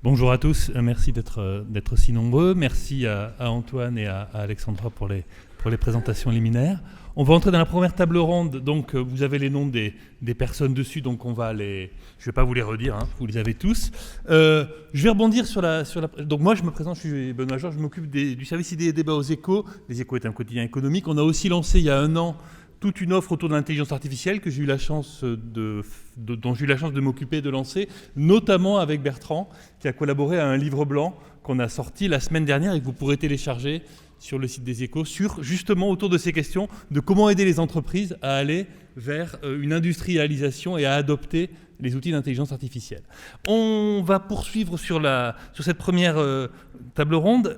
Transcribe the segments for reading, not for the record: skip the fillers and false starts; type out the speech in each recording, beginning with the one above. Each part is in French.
Bonjour à tous, merci d'être si nombreux. Merci à Antoine et à Alexandra pour les présentations liminaires. On va entrer dans la première table ronde, donc vous avez les noms des personnes dessus, donc je ne vais pas vous les redire, hein, vous les avez tous. Je vais rebondir sur la... Donc moi je me présente, je suis Benoît Georges, je m'occupe du service idées et débats aux Échos. Les Échos est un quotidien économique. On a aussi lancé il y a 1 an toute une offre autour de l'intelligence artificielle dont j'ai eu la chance de m'occuper et de lancer, notamment avec Bertrand, qui a collaboré à un livre blanc qu'on a sorti la semaine dernière et que vous pourrez télécharger sur le site des Échos, justement autour de ces questions de comment aider les entreprises à aller vers une industrialisation et à adopter les outils d'intelligence artificielle. On va poursuivre sur cette première table ronde.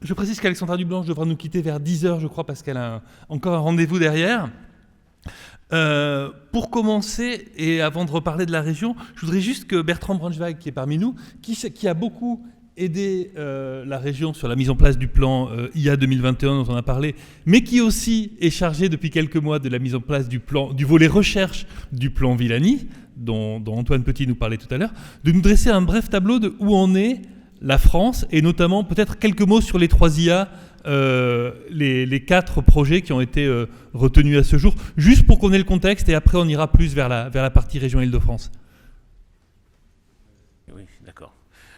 Je précise qu'Alexandra Dublanche devra nous quitter vers 10h, je crois, parce qu'elle a encore un rendez-vous derrière. Pour commencer, et avant de reparler de la région, je voudrais juste que Bertrand Braunschweig, qui est parmi nous, qui a beaucoup aidé la région sur la mise en place du plan IA 2021 dont on a parlé, mais qui aussi est chargé depuis quelques mois de la mise en place du volet recherche du plan Villani, dont Antoine Petit nous parlait tout à l'heure, de nous dresser un bref tableau de où en est la France, et notamment peut-être quelques mots sur les 3 IA, les 4 projets qui ont été retenus à ce jour, juste pour qu'on ait le contexte, et après on ira plus vers la partie région Île-de-France. Oui, d'accord.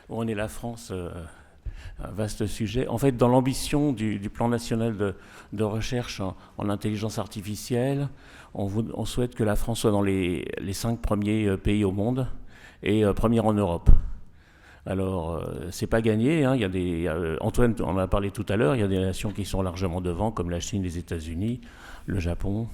Où en est la France, un vaste sujet. En fait, dans l'ambition du plan national de recherche en intelligence artificielle, on souhaite que la France soit dans les 5 premiers pays au monde et première en Europe. Alors, c'est pas gagné, hein. Antoine en a parlé tout à l'heure, il y a des nations qui sont largement devant, comme la Chine, les États-Unis, le Japon,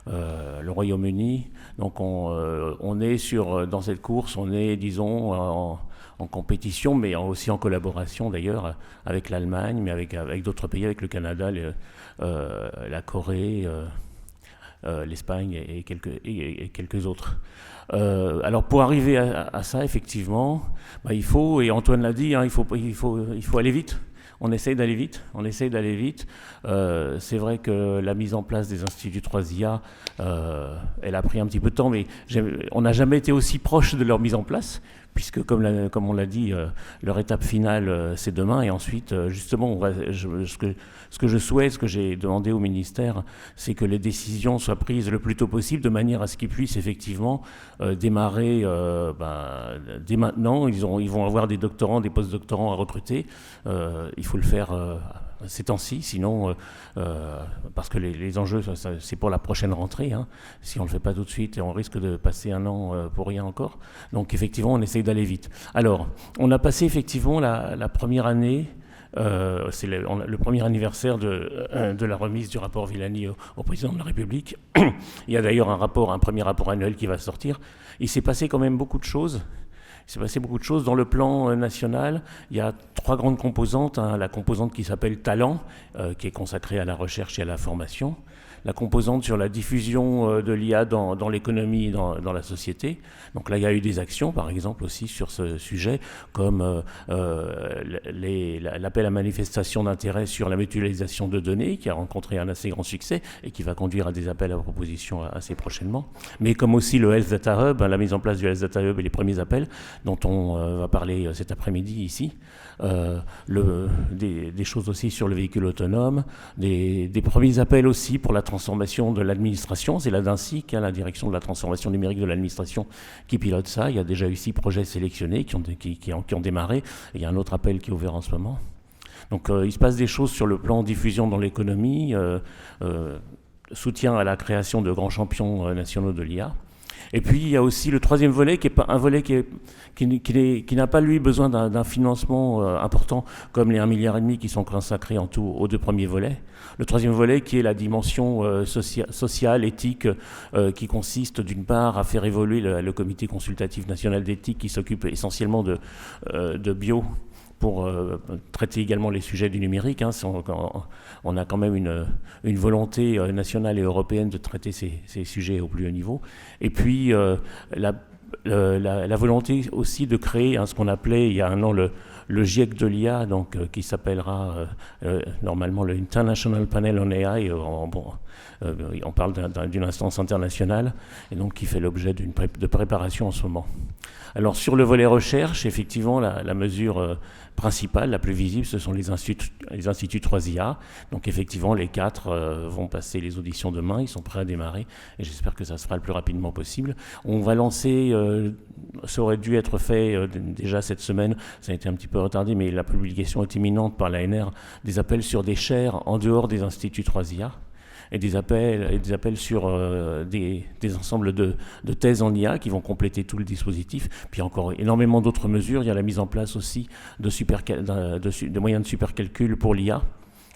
le Royaume-Uni. Donc, on est dans cette course, on est, disons, en compétition, mais aussi en collaboration d'ailleurs avec l'Allemagne, mais avec d'autres pays, avec le Canada, la Corée, l'Espagne et quelques autres. Alors pour arriver à ça, effectivement, il faut, et Antoine l'a dit, hein, il faut aller vite. On essaye d'aller vite. C'est vrai que la mise en place des instituts 3IA, elle a pris un petit peu de temps, mais on n'a jamais été aussi proche de leur mise en place, puisque comme on l'a dit, leur étape finale, c'est demain. Et ensuite, justement, ce que je souhaite, ce que j'ai demandé au ministère, c'est que les décisions soient prises le plus tôt possible, de manière à ce qu'ils puissent effectivement démarrer dès maintenant. Ils vont avoir des doctorants, des post-doctorants à recruter. Il faut le faire ces temps-ci, sinon, parce que les enjeux, c'est pour la prochaine rentrée, hein, si on ne le fait pas tout de suite, et on risque de passer 1 an pour rien encore. Donc effectivement, on essaye d'aller vite. Alors, on a passé effectivement la première année, c'est le premier anniversaire de la remise du rapport Villani au président de la République. Il y a d'ailleurs un premier rapport annuel qui va sortir. Il s'est passé quand même beaucoup de choses. Dans le plan national. Il y a 3 grandes composantes, hein. La composante qui s'appelle talent, qui est consacrée à la recherche et à la formation. La composante sur la diffusion de l'IA dans l'économie et dans la société. Donc là, il y a eu des actions, par exemple, aussi sur ce sujet, comme l'appel à manifestation d'intérêt sur la mutualisation de données, qui a rencontré un assez grand succès et qui va conduire à des appels à propositions assez prochainement. Mais comme aussi le Health Data Hub, la mise en place du Health Data Hub et les premiers appels, dont on va parler cet après-midi ici. Des choses aussi sur le véhicule autonome, des premiers appels aussi pour la transformation de l'administration. C'est la DINSIC, la direction de la transformation numérique de l'administration, qui pilote ça. Il y a déjà eu 6 projets sélectionnés qui ont démarré. Il y a un autre appel qui est ouvert en ce moment. Donc il se passe des choses sur le plan diffusion dans l'économie, soutien à la création de grands champions nationaux de l'IA. Et puis il y a aussi le 3e volet, qui est un volet qui n'a pas lui besoin d'un financement important, comme les 1,5 milliard qui sont consacrés en tout aux 2 premiers volets. Le 3e volet qui est la dimension sociale, éthique, qui consiste d'une part à faire évoluer le comité consultatif national d'éthique, qui s'occupe essentiellement de bio, pour traiter également les sujets du numérique. Hein. On a quand même une volonté nationale et européenne de traiter ces sujets au plus haut niveau. Et puis la volonté aussi de créer ce qu'on appelait il y a 1 an le GIEC de l'IA, donc, qui s'appellera normalement le International Panel on AI, on parle d'une instance internationale, et donc qui fait l'objet de préparation en ce moment. Alors sur le volet recherche, effectivement, la mesure principale, la plus visible, ce sont les instituts 3IA. Donc effectivement, les 4 vont passer les auditions demain, ils sont prêts à démarrer, et j'espère que ça se fera le plus rapidement possible. On va lancer, ça aurait dû être fait déjà cette semaine, ça a été un petit peu retardé, mais la publication est imminente par l'ANR, des appels sur des chaires en dehors des instituts 3IA. Et des appels sur des ensembles de thèses en IA qui vont compléter tout le dispositif. Puis encore énormément d'autres mesures. Il y a la mise en place aussi de moyens de supercalcul pour l'IA,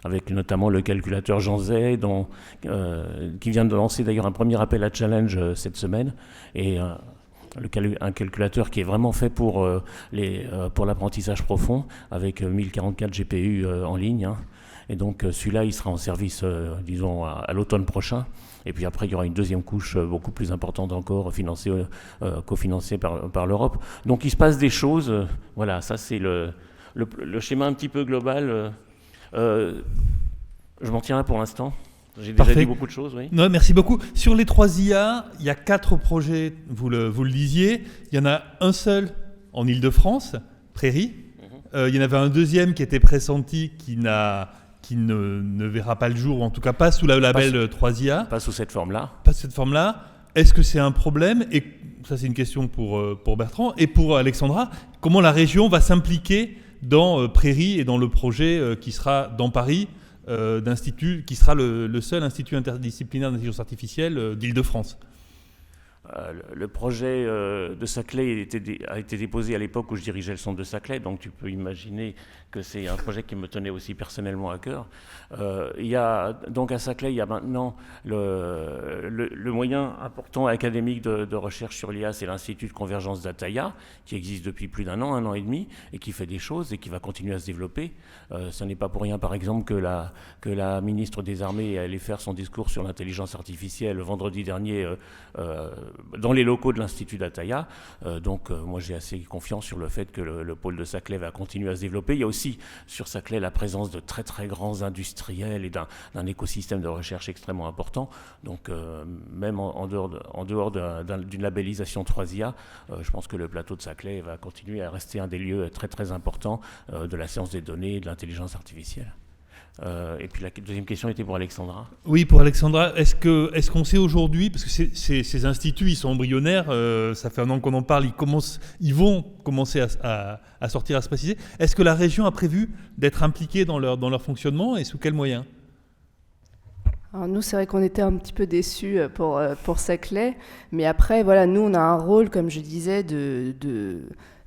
avec notamment le calculateur Jean Zay, qui vient de lancer d'ailleurs un premier appel à challenge cette semaine. Et un calculateur qui est vraiment fait pour l'apprentissage profond, avec 1044 GPU en ligne. Et donc celui-là, il sera en service, disons, à l'automne prochain. Et puis après, il y aura une deuxième couche beaucoup plus importante encore, cofinancée par l'Europe. Donc il se passe des choses. Voilà, ça c'est le schéma un petit peu global. Je m'en tiens là pour l'instant. J'ai déjà dit beaucoup de choses, oui. Non, merci beaucoup. Sur les 3 IA, il y a 4 projets, vous le disiez. Il y en a un seul en Île-de-France, Prairie. Il y en avait un deuxième qui était pressenti, qui ne verra pas le jour, ou en tout cas pas sous le label 3IA. Pas sous cette forme-là. Pas sous cette forme-là. Est-ce que c'est un problème ? Et ça, c'est une question pour Bertrand. Et pour Alexandra, comment la région va s'impliquer dans Prairie et dans le projet qui sera dans Paris, d'institut, qui sera le seul institut interdisciplinaire d'intelligence artificielle d'Île-de-France ? Le projet de Saclay a été déposé à l'époque où je dirigeais le centre de Saclay, donc tu peux imaginer que c'est un projet qui me tenait aussi personnellement à cœur. Donc à Saclay, il y a maintenant le moyen important académique de recherche sur l'IA, c'est l'Institut de convergence d'Ataïa, qui existe depuis plus d'un an et demi, et qui fait des choses et qui va continuer à se développer. Ce n'est pas pour rien, par exemple, que la ministre des Armées allait faire son discours sur l'intelligence artificielle vendredi dernier dans les locaux de l'Institut d'Ataïa. Donc moi j'ai assez confiance sur le fait que le pôle de Saclay va continuer à se développer. Il y a aussi sur Saclay la présence de très très grands industriels et d'un écosystème de recherche extrêmement important. Donc même en dehors d'une labellisation 3IA, je pense que le plateau de Saclay va continuer à rester un des lieux très très importants de la science des données et de l'intelligence artificielle. Et puis la deuxième question était pour Alexandra. Oui, pour Alexandra. Est-ce qu'on sait aujourd'hui, parce que ces instituts, ils sont embryonnaires, ça fait un an qu'on en parle, ils vont commencer à sortir, à se préciser. Est-ce que la région a prévu d'être impliquée dans leur fonctionnement et sous quels moyens ? Alors nous, c'est vrai qu'on était un petit peu déçus pour Saclay, mais après, voilà, nous, on a un rôle, comme je disais,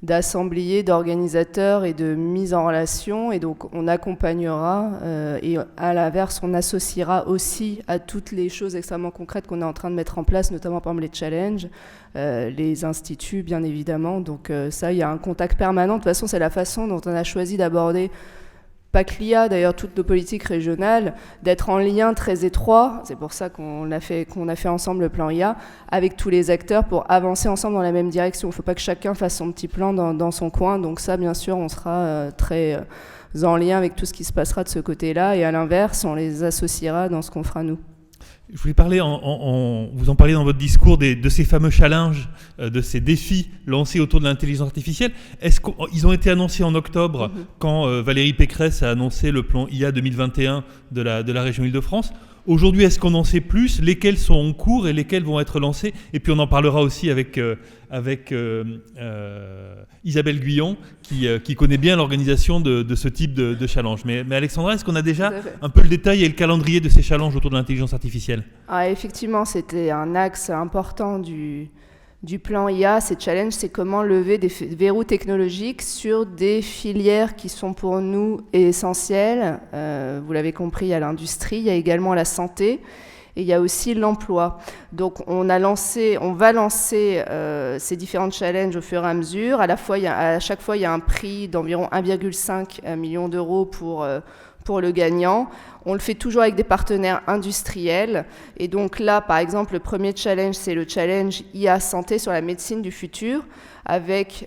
d'assemblier, d'organisateurs et de mise en relation, et donc on accompagnera et à l'inverse on associera aussi à toutes les choses extrêmement concrètes qu'on est en train de mettre en place, notamment par exemple les challenges, les instituts bien évidemment, donc ça il y a un contact permanent. De toute façon c'est la façon dont on a choisi d'aborder pas que l'IA, d'ailleurs toutes nos politiques régionales, d'être en lien très étroit, c'est pour ça qu'on a fait ensemble le plan IA, avec tous les acteurs pour avancer ensemble dans la même direction. Il ne faut pas que chacun fasse son petit plan dans son coin, donc ça bien sûr on sera très en lien avec tout ce qui se passera de ce côté-là, et à l'inverse on les associera dans ce qu'on fera nous. Je voulais parler, vous en parlez dans votre discours de ces fameux challenges, de ces défis lancés autour de l'intelligence artificielle. Est-ce qu'ils ont été annoncés en octobre quand Valérie Pécresse a annoncé le plan IA 2021 de la région Île-de-France ? Aujourd'hui, est-ce qu'on en sait plus ? Lesquels sont en cours et lesquels vont être lancés ? Et puis on en parlera aussi avec Isabelle Guyon, qui connaît bien l'organisation de ce type de challenge. Mais Alexandra, est-ce qu'on a déjà un peu le détail et le calendrier de ces challenges autour de l'intelligence artificielle ? Effectivement, c'était un axe important du plan IA. Ces challenges, c'est comment lever des verrous technologiques sur des filières qui sont pour nous essentielles. Vous l'avez compris, il y a l'industrie, il y a également la santé. Et il y a aussi l'emploi. Donc on va lancer ces différents challenges au fur et à mesure. À chaque fois, il y a un prix d'environ 1,5 million d'euros pour pour le gagnant. On le fait toujours avec des partenaires industriels. Et donc là, par exemple, le premier challenge, c'est le challenge IA Santé sur la médecine du futur.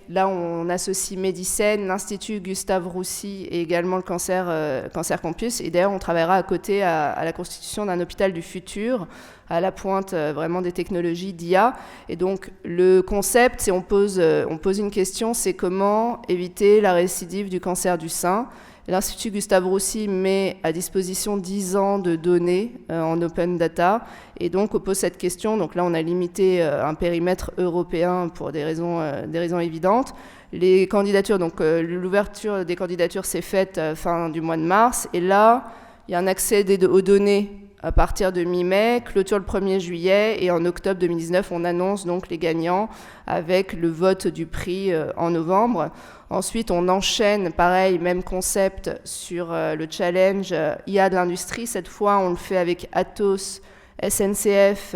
Là, on associe Médicène, l'Institut Gustave Roussy et également le Cancer Campus. Et d'ailleurs, on travaillera à côté à la constitution d'un hôpital du futur, à la pointe vraiment des technologies d'IA. Et donc, le concept, c'est on pose une question, c'est comment éviter la récidive du cancer du sein. L'Institut Gustave Roussy met à disposition 10 ans de données en open data, et donc on pose cette question. Donc là, on a limité un périmètre européen pour des raisons évidentes. Les candidatures, donc l'ouverture des candidatures s'est faite fin du mois de mars, et là, il y a un accès aux données à partir de mi-mai, clôture le 1er juillet, et en octobre 2019, on annonce donc les gagnants avec le vote du prix en novembre. Ensuite, on enchaîne, pareil, même concept sur le challenge IA de l'industrie. Cette fois, on le fait avec Atos, SNCF,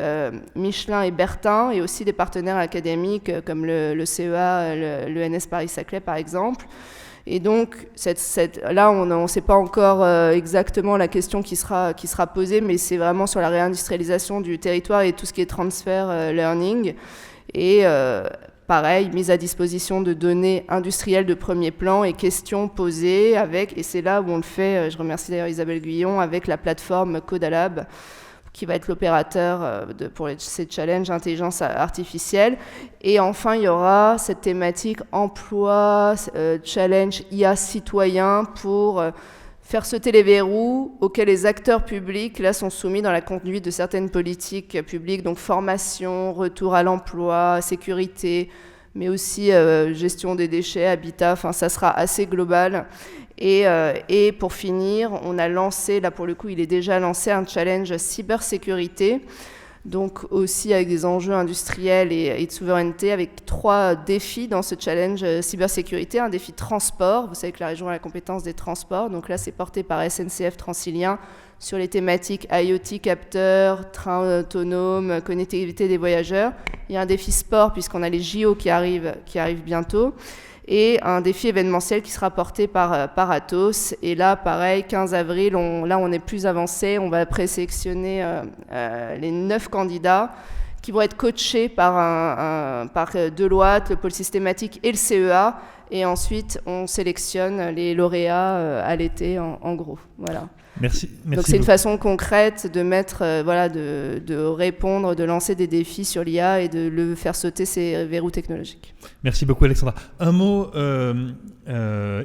Michelin et Bertin, et aussi des partenaires académiques comme le CEA, l'ENS Paris-Saclay, par exemple. Et donc, là, on ne sait pas encore exactement la question qui sera posée, mais c'est vraiment sur la réindustrialisation du territoire et tout ce qui est transfer learning. Et pareil, mise à disposition de données industrielles de premier plan et questions posées et c'est là où on le fait, je remercie d'ailleurs Isabelle Guyon, avec la plateforme Codalab, qui va être l'opérateur pour ces challenges intelligence artificielle. Et enfin, il y aura cette thématique emploi, challenge IA citoyen pour faire sauter les verrous auxquels les acteurs publics là, sont soumis dans la conduite de certaines politiques publiques, donc formation, retour à l'emploi, sécurité, mais aussi gestion des déchets, habitat, enfin ça sera assez global. Et pour finir, on a lancé, là pour le coup il est déjà lancé, un challenge cybersécurité, donc aussi avec des enjeux industriels et de souveraineté, avec 3 défis dans ce challenge cybersécurité. Un défi transport, vous savez que la région a la compétence des transports, donc là c'est porté par SNCF Transilien sur les thématiques IoT, capteurs, trains autonomes, connectivité des voyageurs. Il y a un défi sport puisqu'on a les JO qui arrivent bientôt. Et un défi événementiel qui sera porté par Atos. Et là, pareil, 15 avril, on est plus avancé. On va présélectionner les 9 candidats qui vont être coachés par Deloitte, le pôle systématique et le CEA. Et ensuite, on sélectionne les lauréats à l'été, en gros. Voilà. Merci. Donc c'est une façon concrète de mettre, de répondre, de lancer des défis sur l'IA et de le faire sauter ces verrous technologiques. Merci beaucoup Alexandra. Un mot,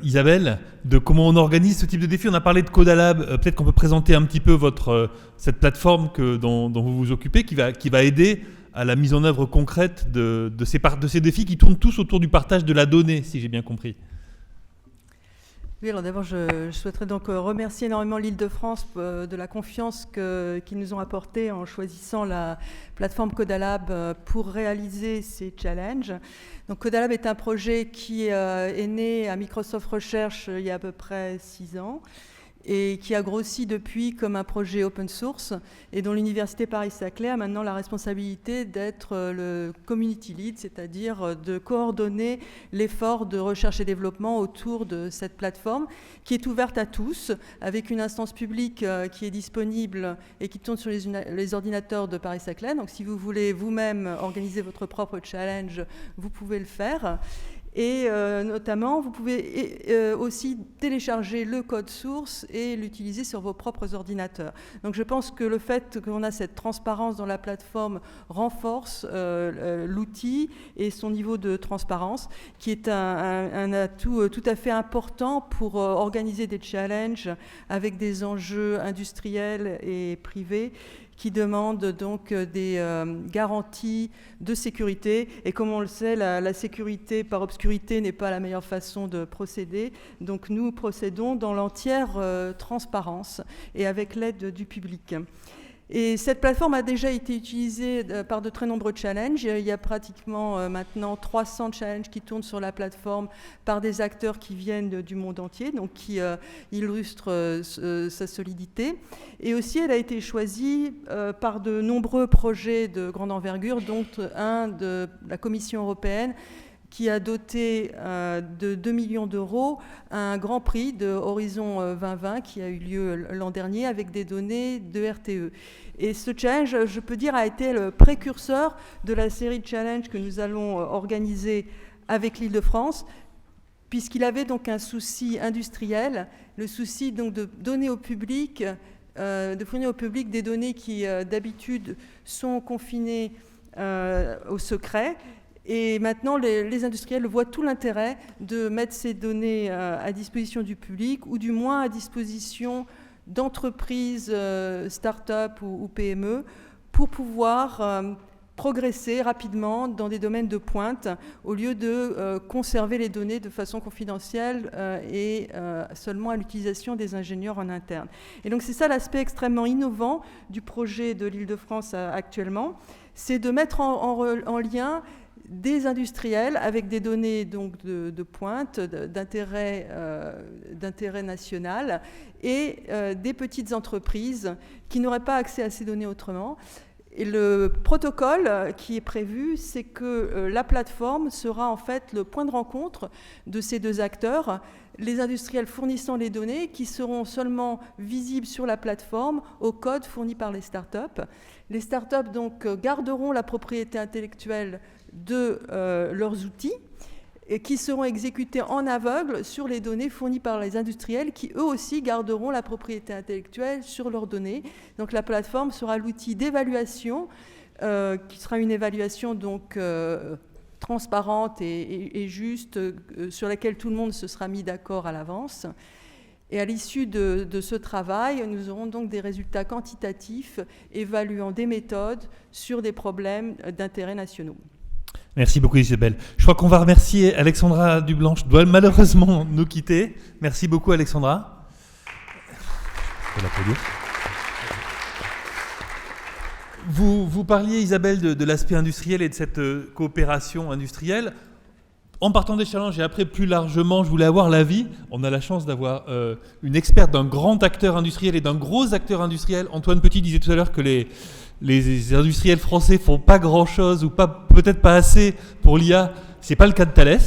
Isabelle, de comment on organise ce type de défi. On a parlé de Codalab. Peut-être qu'on peut présenter un petit peu cette plateforme dont vous vous occupez, qui va aider à la mise en œuvre concrète de ces défis qui tournent tous autour du partage de la donnée, si j'ai bien compris. Oui, alors d'abord, je souhaiterais donc remercier énormément l'Île-de-France de la confiance qu'ils nous ont apportée en choisissant la plateforme Codalab pour réaliser ces challenges. Donc Codalab est un projet qui est né à Microsoft Research il y a à peu près 6 ans et qui a grossi depuis comme un projet open source et dont l'Université Paris-Saclay a maintenant la responsabilité d'être le community lead, c'est-à-dire de coordonner l'effort de recherche et développement autour de cette plateforme qui est ouverte à tous, avec une instance publique qui est disponible et qui tourne sur les ordinateurs de Paris-Saclay. Donc si vous voulez vous-même organiser votre propre challenge, vous pouvez le faire. Et notamment, vous pouvez aussi télécharger le code source et l'utiliser sur vos propres ordinateurs. Donc je pense que le fait qu'on a cette transparence dans la plateforme renforce l'outil et son niveau de transparence, qui est un atout tout à fait important pour organiser des challenges avec des enjeux industriels et privés qui demandent donc des garanties de sécurité. Et comme on le sait, la sécurité par obscurité n'est pas la meilleure façon de procéder. Donc nous procédons dans l'entière transparence et avec l'aide du public. Et cette plateforme a déjà été utilisée par de très nombreux challenges. Il y a pratiquement maintenant 300 challenges qui tournent sur la plateforme par des acteurs qui viennent du monde entier, donc qui illustrent sa solidité. Et aussi, elle a été choisie par de nombreux projets de grande envergure, dont un de la Commission européenne, qui a doté de 2 millions d'euros un grand prix de Horizon 2020 qui a eu lieu l'an dernier avec des données de RTE. Et ce challenge, je peux dire, a été le précurseur de la série de challenges que nous allons organiser avec l'Île-de-France, puisqu'il avait donc un souci industriel, le souci donc de donner au public, de fournir au public des données qui d'habitude sont confinées au secret. Et maintenant, les industriels voient tout l'intérêt de mettre ces données à disposition du public, ou du moins à disposition d'entreprises, start-up ou PME, pour pouvoir progresser rapidement dans des domaines de pointe, au lieu de conserver les données de façon confidentielle et seulement à l'utilisation des ingénieurs en interne. Et donc c'est ça l'aspect extrêmement innovant du projet de l'Île-de-France actuellement, c'est de mettre en lien des industriels avec des données donc de pointe, d'intérêt national, et des petites entreprises qui n'auraient pas accès à ces données autrement. Et le protocole qui est prévu, c'est que la plateforme sera en fait le point de rencontre de ces deux acteurs, les industriels fournissant les données qui seront seulement visibles sur la plateforme au code fourni par les startups. Les startups donc garderont la propriété intellectuelle de leurs outils et qui seront exécutés en aveugle sur les données fournies par les industriels qui eux aussi garderont la propriété intellectuelle sur leurs données. Donc la plateforme sera l'outil d'évaluation qui sera une évaluation donc transparente et juste sur laquelle tout le monde se sera mis d'accord à l'avance. Et à l'issue de ce travail, nous aurons donc des résultats quantitatifs évaluant des méthodes sur des problèmes d'intérêt nationaux. Merci beaucoup Isabelle. Je crois qu'on va remercier Alexandra Dublanche, doit malheureusement nous quitter. Merci beaucoup Alexandra. Je peux l'applaudir. Vous parliez Isabelle de l'aspect industriel et de cette coopération industrielle. En partant des challenges et après plus largement, je voulais avoir l'avis. On a la chance d'avoir une experte d'un grand acteur industriel et d'un gros acteur industriel. Antoine Petit disait tout à l'heure que les industriels français font pas grand-chose ou peut-être pas assez pour l'IA. C'est pas le cas de Thales.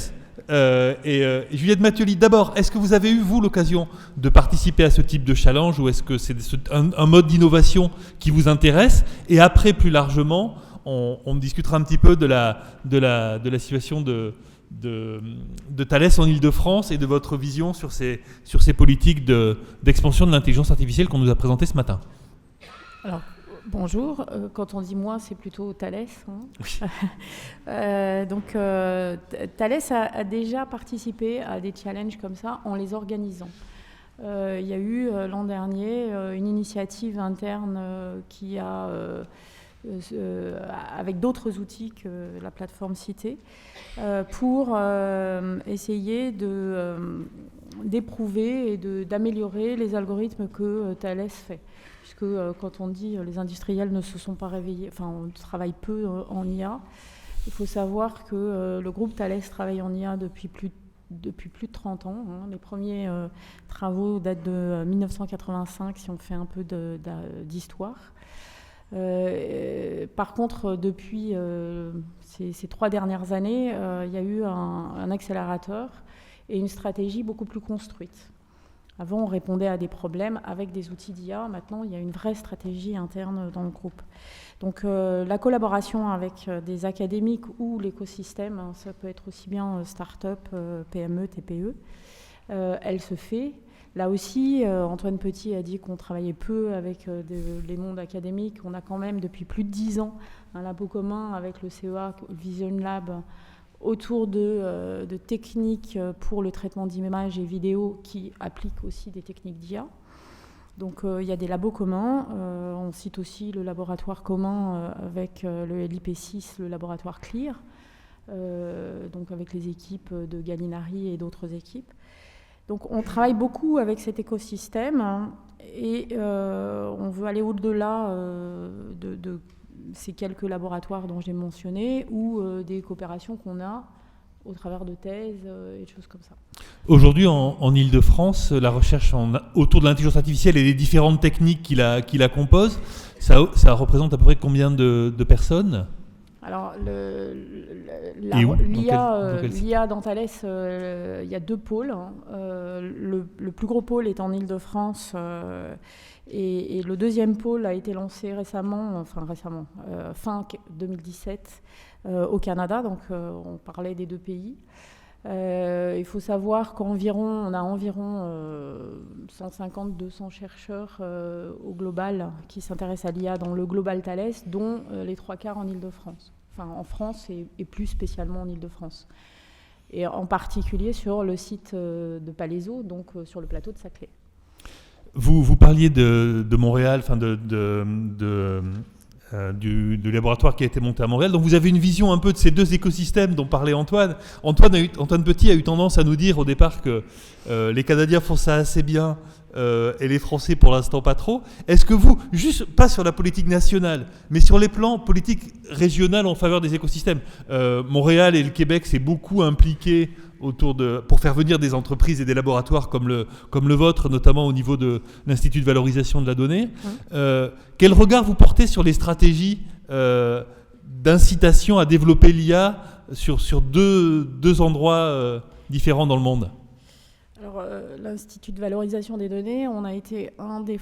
Juliette Mathioli, d'abord, est-ce que vous avez eu, vous, l'occasion de participer à ce type de challenge ou est-ce que c'est un mode d'innovation qui vous intéresse? Et après, plus largement, on discutera un petit peu de la situation de Thales en Île-de-France et de votre vision sur ces politiques d'expansion de l'intelligence artificielle qu'on nous a présentées ce matin. Alors, bonjour. Quand on dit moi, c'est plutôt Thales. Hein. Oui. Thales a déjà participé à des challenges comme ça en les organisant. Il y a eu l'an dernier une initiative interne qui a... avec d'autres outils que la plateforme citée, pour essayer d'éprouver et d'améliorer les algorithmes que Thales fait. Puisque quand on dit les industriels ne se sont pas réveillés, enfin on travaille peu en IA, il faut savoir que le groupe Thales travaille en IA depuis plus de 30 ans. Hein. Les premiers travaux datent de 1985, si on fait un peu d'histoire. Par contre, depuis ces 3 dernières années, il y a eu un accélérateur et une stratégie beaucoup plus construite. Avant, on répondait à des problèmes avec des outils d'IA. Maintenant, il y a une vraie stratégie interne dans le groupe. Donc, la collaboration avec des académiques ou l'écosystème, hein, ça peut être aussi bien start-up, PME, TPE, elle se fait. Là aussi, Antoine Petit a dit qu'on travaillait peu avec les mondes académiques. On a quand même, depuis plus de 10 ans, un labo commun avec le CEA, Vision Lab, autour de techniques pour le traitement d'images et vidéos qui appliquent aussi des techniques d'IA. Donc, il y a des labos communs. On cite aussi le laboratoire commun avec le LIP6, le laboratoire CLIR, donc avec les équipes de Gallinari et d'autres équipes. Donc on travaille beaucoup avec cet écosystème et on veut aller au-delà de ces quelques laboratoires dont j'ai mentionné ou des coopérations qu'on a au travers de thèses et de choses comme ça. Aujourd'hui, en Île-de-France, la recherche autour de l'intelligence artificielle et les différentes techniques qui la composent, ça représente à peu près combien de personnes ? Alors, Et où ? l'IA dans Thales, il y a 2 pôles. Hein. Le plus gros pôle est en Île-de-France et le deuxième pôle a été lancé fin 2017 au Canada. Donc, on parlait des 2 pays. Il faut savoir on a environ 150-200 chercheurs au global qui s'intéressent à l'IA dans le Global Thales, dont les 3/4 en Île-de-France. Enfin, en France et plus spécialement en Île-de-France. Et en particulier sur le site de Palaiseau, donc sur le plateau de Saclay. Vous parliez de Montréal, enfin du laboratoire qui a été monté à Montréal. Donc vous avez une vision un peu de ces 2 écosystèmes dont parlait Antoine. Antoine Petit a eu tendance à nous dire au départ que les Canadiens font ça assez bien et les Français pour l'instant pas trop. Est-ce que vous, juste pas sur la politique nationale, mais sur les plans politiques régionaux en faveur des écosystèmes, Montréal et le Québec s'est beaucoup impliqué pour faire venir des entreprises et des laboratoires comme le vôtre, notamment au niveau de l'Institut de valorisation de la donnée. Quel regard vous portez sur les stratégies d'incitation à développer l'IA sur deux endroits différents dans le monde ? Alors, l'Institut de valorisation des données, on a été un des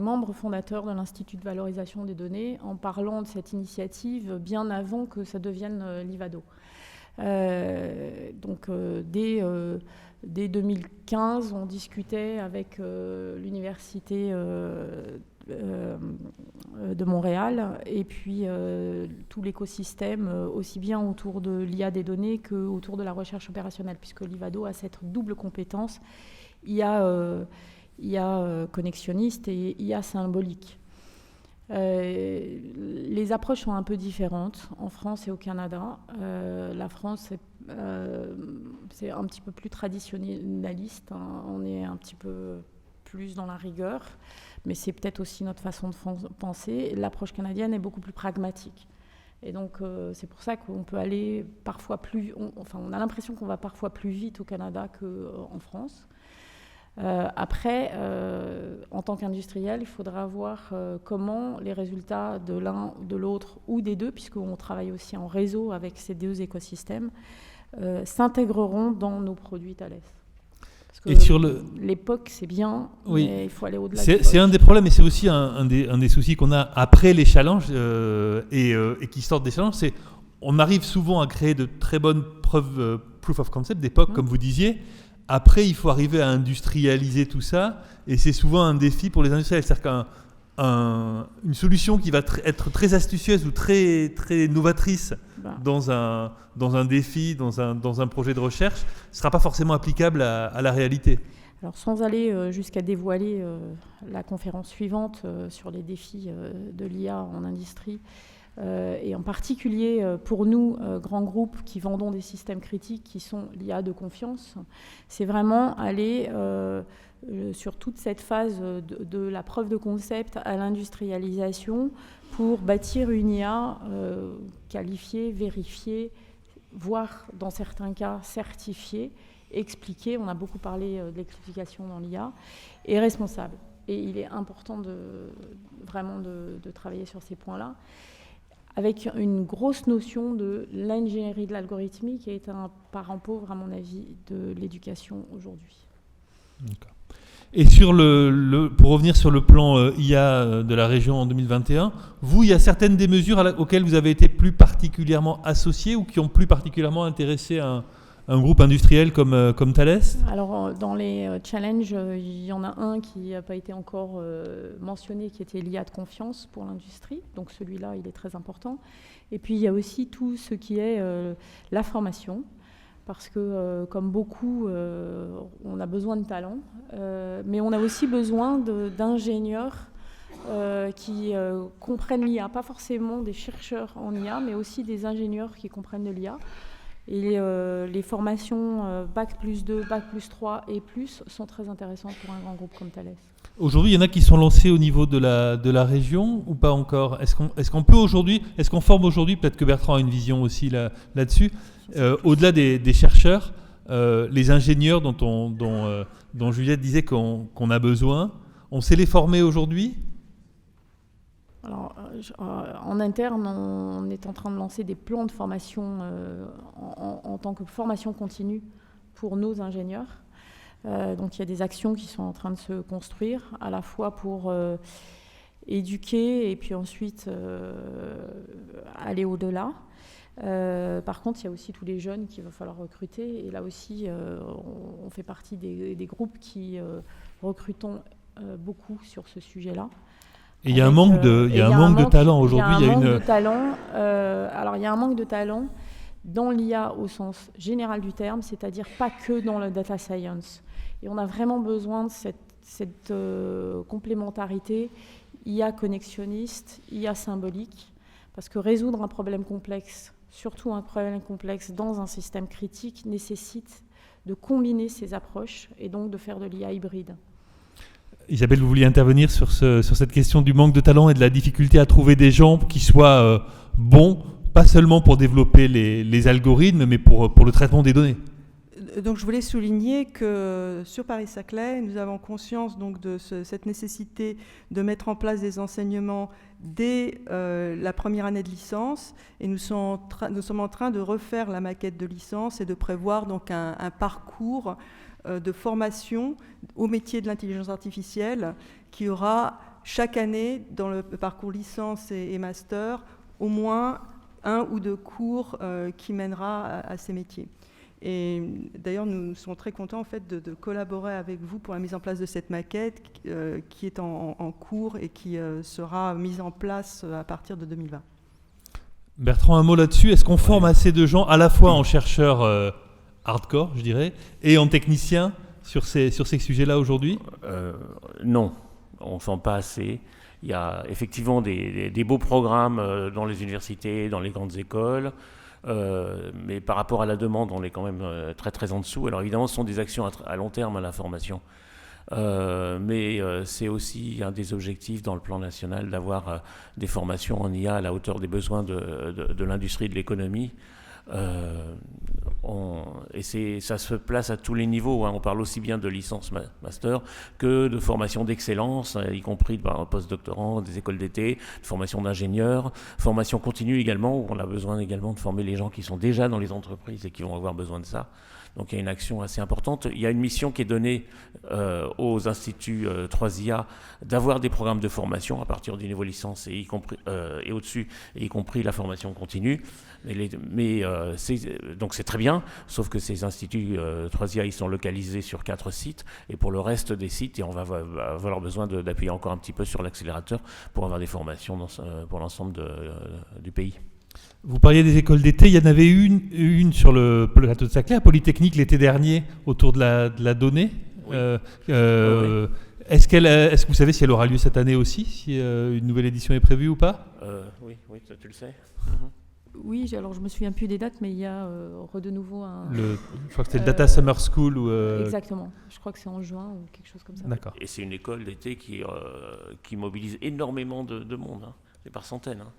membres fondateurs de l'Institut de valorisation des données en parlant de cette initiative bien avant que ça devienne l'IVADO. Dès 2015, on discutait avec l'université de Montréal et puis tout l'écosystème, aussi bien autour de l'IA des données qu'autour de la recherche opérationnelle, puisque l'IVADO a cette double compétence IA connexionniste et IA symbolique. Les approches sont un peu différentes en France et au Canada. La France, c'est un petit peu plus traditionnaliste, hein. On est un petit peu plus dans la rigueur, mais c'est peut-être aussi notre façon de penser. L'approche canadienne est beaucoup plus pragmatique. Et donc, c'est pour ça qu'on peut aller parfois on a l'impression qu'on va parfois plus vite au Canada qu'en France. Après, en tant qu'industriel, il faudra voir comment les résultats de l'un, de l'autre ou des 2, puisqu'on travaille aussi en réseau avec ces 2 écosystèmes, s'intégreront dans nos produits Thales. Parce que l'époque, c'est bien, oui, mais il faut aller au-delà. C'est un des problèmes, et c'est aussi un des soucis qu'on a après les challenges et qui sortent des challenges. C'est on arrive souvent à créer de très bonnes preuves, proof of concept, d'époque, comme vous disiez. Après, il faut arriver à industrialiser tout ça, et c'est souvent un défi pour les industriels. C'est-à-dire qu'une solution qui va être très astucieuse ou très, très novatrice dans un défi, dans un projet de recherche, ne sera pas forcément applicable à la réalité. Alors, sans aller jusqu'à dévoiler la conférence suivante sur les défis de l'IA en industrie, et en particulier pour nous, grands groupes qui vendons des systèmes critiques qui sont l'IA de confiance, c'est vraiment aller sur toute cette phase de la preuve de concept à l'industrialisation pour bâtir une IA qualifiée, vérifiée, voire dans certains cas certifiée, expliquée, on a beaucoup parlé de l'explication dans l'IA, et responsable. Et il est important vraiment de travailler sur ces points-là, avec une grosse notion de l'ingénierie de l'algorithmie qui est un parent pauvre, à mon avis, de l'éducation aujourd'hui. D'accord. Et pour revenir sur le plan IA de la région en 2021, il y a certaines des mesures auxquelles vous avez été plus particulièrement associés ou qui ont plus particulièrement intéressé un groupe industriel comme Thales ? Alors, dans les challenges, il y en a un qui n'a pas été encore mentionné, qui était l'IA de confiance pour l'industrie. Donc, celui-là, il est très important. Et puis, il y a aussi tout ce qui est la formation. Parce que, comme beaucoup, on a besoin de talents. Mais on a aussi besoin d'ingénieurs qui comprennent l'IA. Pas forcément des chercheurs en IA, mais aussi des ingénieurs qui comprennent de l'IA. Et les formations Bac plus 2, Bac plus 3 et plus sont très intéressantes pour un grand groupe comme Thales. Aujourd'hui, il y en a qui sont lancés au niveau de la région ou pas encore ? Est-ce qu'on forme aujourd'hui, peut-être que Bertrand a une vision aussi là-dessus, au-delà des chercheurs, les ingénieurs dont Juliette disait qu'on a besoin, on sait les former aujourd'hui ? Alors, en interne, on est en train de lancer des plans de formation en tant que formation continue pour nos ingénieurs. Donc il y a des actions qui sont en train de se construire, à la fois pour éduquer et puis ensuite aller au-delà. Par contre, il y a aussi tous les jeunes qu'il va falloir recruter. Et là aussi, on fait partie des groupes qui recrutons beaucoup sur ce sujet-là. Et il y a un manque de talent aujourd'hui. Il y a un manque de talent. Alors, il y a un manque de talent dans l'IA au sens général du terme, c'est-à-dire pas que dans le data science. Et on a vraiment besoin de cette complémentarité IA connexionniste, IA symbolique, parce que résoudre un problème complexe, surtout un problème complexe dans un système critique, nécessite de combiner ces approches et donc de faire de l'IA hybride. Isabelle, vous vouliez intervenir sur cette question du manque de talent et de la difficulté à trouver des gens qui soient bons, pas seulement pour développer les algorithmes, mais pour le traitement des données. Donc je voulais souligner que sur Paris-Saclay, nous avons conscience donc de cette nécessité de mettre en place des enseignements dès la première année de licence, et nous sommes en train de refaire la maquette de licence et de prévoir donc un parcours de formation au métier de l'intelligence artificielle qui aura chaque année dans le parcours licence et master au moins 1 ou 2 cours qui mènera à ces métiers. Et d'ailleurs, nous sommes très contents en fait, de collaborer avec vous pour la mise en place de cette maquette qui est en cours et qui sera mise en place à partir de 2020. Bertrand, un mot là-dessus. Est-ce qu'on forme assez de gens à la fois en chercheurs hardcore, je dirais, et en techniciens sur ces sujets-là aujourd'hui ? Non, on ne forme pas assez. Il y a effectivement des beaux programmes dans les universités, dans les grandes écoles. Mais par rapport à la demande, on est quand même très très en dessous. Alors évidemment, ce sont des actions à long terme à la formation. Mais c'est aussi un des objectifs dans le plan national d'avoir des formations en IA à la hauteur des besoins de l'industrie et de l'économie. Et ça se place à tous les niveaux, hein. On parle aussi bien de licence master que de formation d'excellence, y compris post-doctorants, des écoles d'été, de formation d'ingénieurs, formation continue également, où on a besoin également de former les gens qui sont déjà dans les entreprises et qui vont avoir besoin de ça. Donc il y a une action assez importante. Il y a une mission qui est donnée aux instituts 3IA d'avoir des programmes de formation à partir du niveau licence et au-dessus, y compris la formation continue. Donc c'est très bien, sauf que ces instituts 3IA, ils sont localisés sur 4 sites, et pour le reste des sites, on va avoir besoin d'appuyer encore un petit peu sur l'accélérateur pour avoir des formations pour l'ensemble du pays. Vous parliez des écoles d'été, il y en avait une sur le plateau de Saclay, à Polytechnique l'été dernier, autour de la donnée. Oui. Oui. Est-ce que vous savez si elle aura lieu cette année aussi, si une nouvelle édition est prévue ou pas ? Oui, tu le sais. Oui, alors je me souviens plus des dates, mais il y a de nouveau je crois que c'est le Data Summer School. Exactement, je crois que c'est en juin ou quelque chose comme ça. D'accord. Et c'est une école d'été qui mobilise énormément de monde, hein. C'est par centaines. Hein.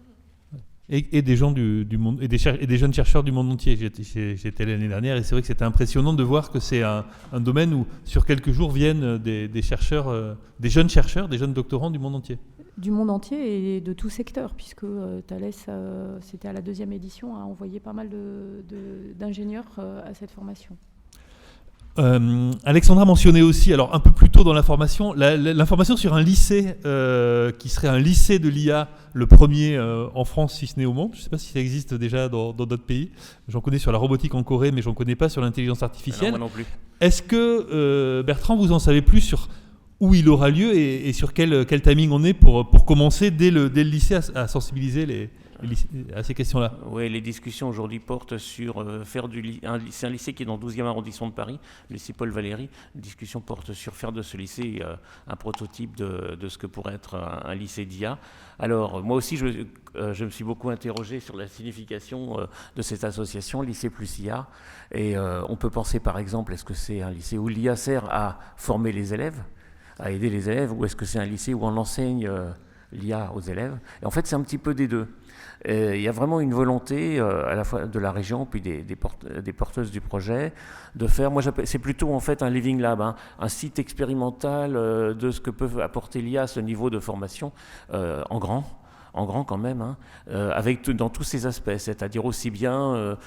Et des gens du monde, et des jeunes chercheurs du monde entier. J'étais l'année dernière et c'est vrai que c'était impressionnant de voir que c'est un domaine où sur quelques jours viennent des chercheurs, des jeunes chercheurs, des jeunes doctorants du monde entier. Du monde entier et de tout secteur, puisque Thales, c'était à la 2e édition, a envoyé pas mal d'ingénieurs à cette formation. Alexandra mentionnait aussi, alors un peu plus tôt dans la formation, l'information sur un lycée qui serait un lycée de l'IA, le premier en France, si ce n'est au monde. Je ne sais pas si ça existe déjà dans d'autres pays. J'en connais sur la robotique en Corée, mais j'en connais pas sur l'intelligence artificielle. Non, moi non plus. Est-ce que, Bertrand, vous en savez plus sur où il aura lieu et sur quel timing on est pour commencer dès le lycée à sensibiliser à ces questions-là? Oui, les discussions aujourd'hui portent sur faire c'est un lycée qui est dans le 12e arrondissement de Paris, le lycée Paul Valéry. Les discussions portent sur faire de ce lycée un prototype de ce que pourrait être un lycée d'IA. Alors, moi aussi, je me suis beaucoup interrogé sur la signification de cette association, Lycée plus IA. Et on peut penser, par exemple, est-ce que c'est un lycée où l'IA sert à former les élèves, à aider les élèves, ou est-ce que c'est un lycée où on enseigne l'IA aux élèves? Et en fait, c'est un petit peu des deux. Il y a vraiment une volonté à la fois de la région puis des porteuses du projet de faire, c'est plutôt en fait un living lab, hein, un site expérimental de ce que peut apporter l'IA à ce niveau de formation en grand, en grand quand même, hein, dans tous ces aspects, c'est-à-dire aussi bien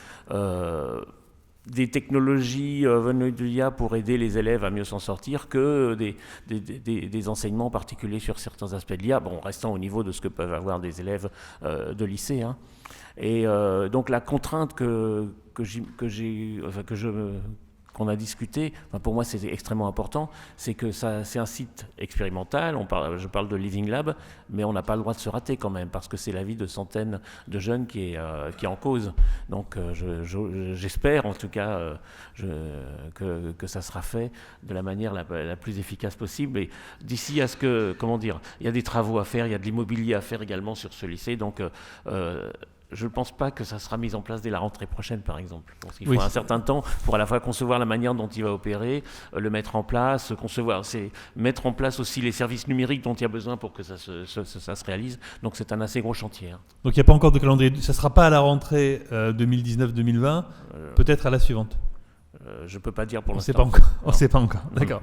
des technologies venues de l'IA pour aider les élèves à mieux s'en sortir que des enseignements particuliers sur certains aspects de l'IA, bon, restant au niveau de ce que peuvent avoir des élèves de lycée. Hein. Et donc la contrainte qu'on a discuté, enfin pour moi c'est extrêmement important, c'est que c'est un site expérimental, je parle de Living Lab, mais on n'a pas le droit de se rater quand même, parce que c'est la vie de centaines de jeunes qui est en cause. Donc j'espère en tout cas que ça sera fait de la manière la plus efficace possible. Et d'ici à ce que, comment dire, il y a des travaux à faire, il y a de l'immobilier à faire également sur ce lycée, donc je ne pense pas que ça sera mis en place dès la rentrée prochaine, par exemple. Parce qu'il faut un certain temps pour à la fois concevoir la manière dont il va opérer, le mettre en place, mettre en place aussi les services numériques dont il y a besoin pour que ça se réalise. Donc c'est un assez gros chantier. Hein. Donc il n'y a pas encore de calendrier. Ça ne sera pas à la rentrée 2019-2020, peut-être à la suivante. Je ne peux pas dire pour l'instant. On ne sait pas encore. D'accord.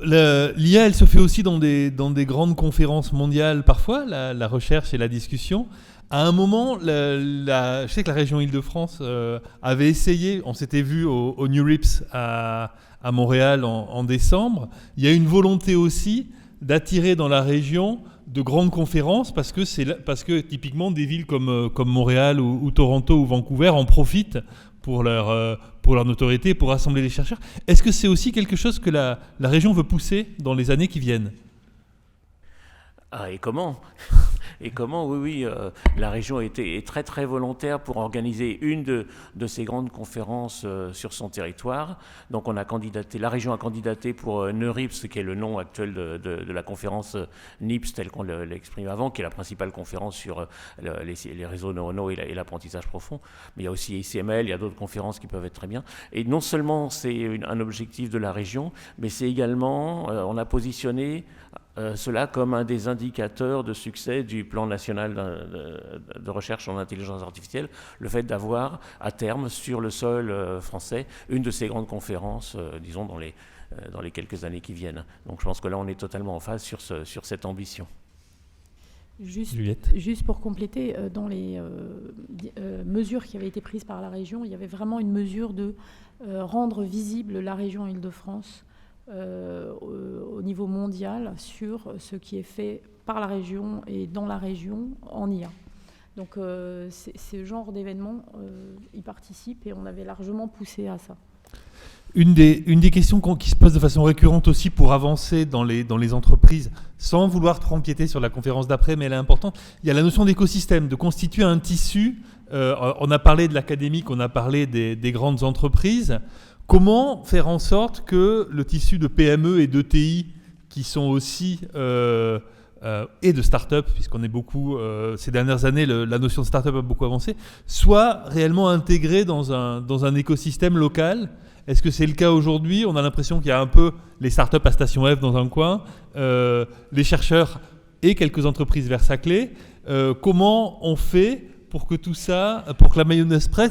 L'IA, elle se fait aussi dans des grandes conférences mondiales parfois, la recherche et la discussion. À un moment, je sais que la région Île-de-France avait essayé, on s'était vu au New Rips à Montréal en décembre. Il y a une volonté aussi d'attirer dans la région de grandes conférences parce que typiquement des villes comme Montréal ou Toronto ou Vancouver en profitent pour leur notoriété, pour rassembler les chercheurs. Est-ce que c'est aussi quelque chose que la région veut pousser dans les années qui viennent ? Ah, et comment ? Oui, la région est très très volontaire pour organiser une de ces grandes conférences sur son territoire. Donc la région a candidaté pour NeurIPS, qui est le nom actuel de la conférence NIPS telle qu'on l'exprime avant, qui est la principale conférence sur les réseaux neuronaux et l'apprentissage profond. Mais il y a aussi ICML, il y a d'autres conférences qui peuvent être très bien. Et non seulement c'est un objectif de la région, mais c'est également, on a positionné cela comme un des indicateurs de succès du plan national de recherche en intelligence artificielle, le fait d'avoir à terme sur le sol français une de ces grandes conférences, disons dans les quelques années qui viennent. Donc je pense que là on est totalement en phase sur cette ambition. Juste pour compléter, dans les mesures qui avaient été prises par la région, il y avait vraiment une mesure de rendre visible la région Île-de-France au niveau mondial sur ce qui est fait par la région et dans la région en IA. Donc ce genre d'événements y participent et on avait largement poussé à ça. Une des questions qui se pose de façon récurrente aussi pour avancer dans les entreprises, sans vouloir trop empiéter sur la conférence d'après, mais elle est importante, il y a la notion d'écosystème, de constituer un tissu. On a parlé de l'académique, on a parlé des grandes entreprises. Comment faire en sorte que le tissu de PME et d'ETI, qui sont aussi, et de start-up, puisqu'on est beaucoup, ces dernières années, la notion de start-up a beaucoup avancé, soit réellement intégré dans un écosystème local ? Est-ce que c'est le cas aujourd'hui ? On a l'impression qu'il y a un peu les start-up à Station F dans un coin, les chercheurs et quelques entreprises vers Saclay. Comment on fait pour que tout ça, pour que la mayonnaise prenne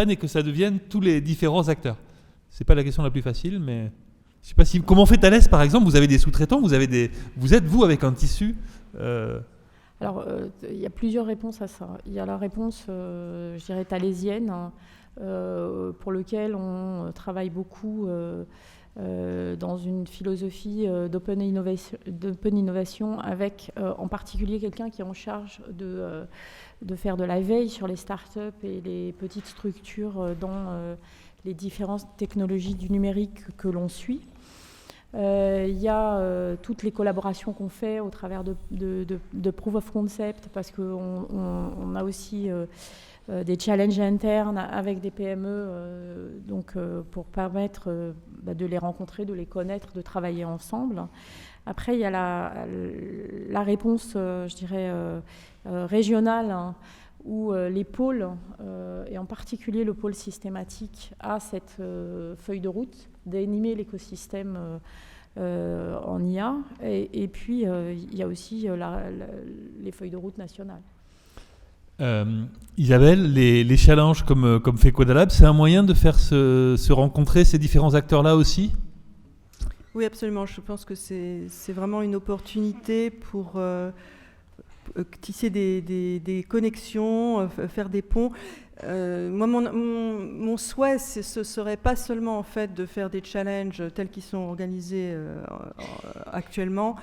et que ça devienne tous les différents acteurs ? C'est pas la question la plus facile, mais je sais pas si. Comment fait Thales, par exemple ? Vous avez des sous-traitants, vous êtes vous avec un tissu. Alors, il y a plusieurs réponses à ça. Il y a la réponse, je dirais, thalésienne, pour lequel on travaille beaucoup dans une philosophie d'open innovation avec en particulier quelqu'un qui est en charge de faire de la veille sur les startups et les petites structures dans les différentes technologies du numérique que l'on suit. Il y a toutes les collaborations qu'on fait au travers de Proof of Concept, parce qu'on a aussi des challenges internes avec des PME, pour permettre de les rencontrer, de les connaître, de travailler ensemble. Après, il y a la réponse, je dirais, régionale, hein, où les pôles, et en particulier le pôle systématique, a cette feuille de route d'animer l'écosystème en IA. Et puis, il y a aussi les feuilles de route nationales. Isabelle, les challenges comme fait Codalab, c'est un moyen de faire se rencontrer ces différents acteurs-là aussi ? Oui, absolument. Je pense que c'est vraiment une opportunité pour tisser des connexions, faire des ponts. Moi, mon souhait, ce serait pas seulement en fait de faire des challenges tels qu'ils sont organisés actuellement,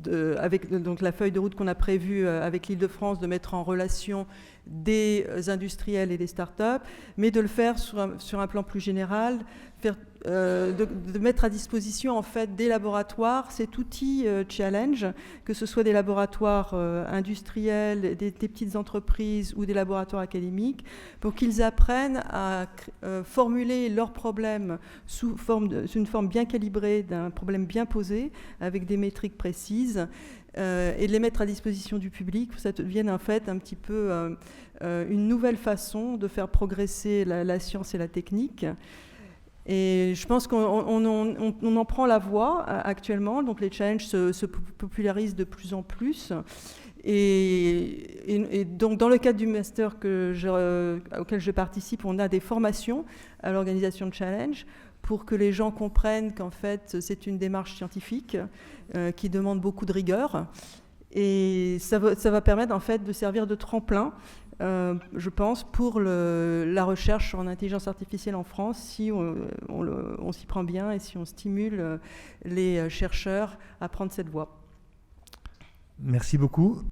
avec donc la feuille de route qu'on a prévue avec l'Île-de-France, de mettre en relation des industriels et des startups, mais de le faire sur un plan plus général, de mettre à disposition en fait des laboratoires cet outil challenge, que ce soit des laboratoires industriels, des petites entreprises ou des laboratoires académiques, pour qu'ils apprennent à formuler leurs problèmes sous une forme bien calibrée d'un problème bien posé, avec des métriques précises, et de les mettre à disposition du public, pour que ça devienne en fait un petit peu une nouvelle façon de faire progresser la science et la technique. Et je pense qu'on en prend la voie actuellement, donc les challenges se popularisent de plus en plus. Et donc dans le cadre du master auquel je participe, on a des formations à l'organisation de challenge pour que les gens comprennent qu'en fait c'est une démarche scientifique qui demande beaucoup de rigueur. Et ça va permettre en fait de servir de tremplin, je pense, pour la recherche en intelligence artificielle en France, si on s'y prend bien et si on stimule les chercheurs à prendre cette voie. Merci beaucoup.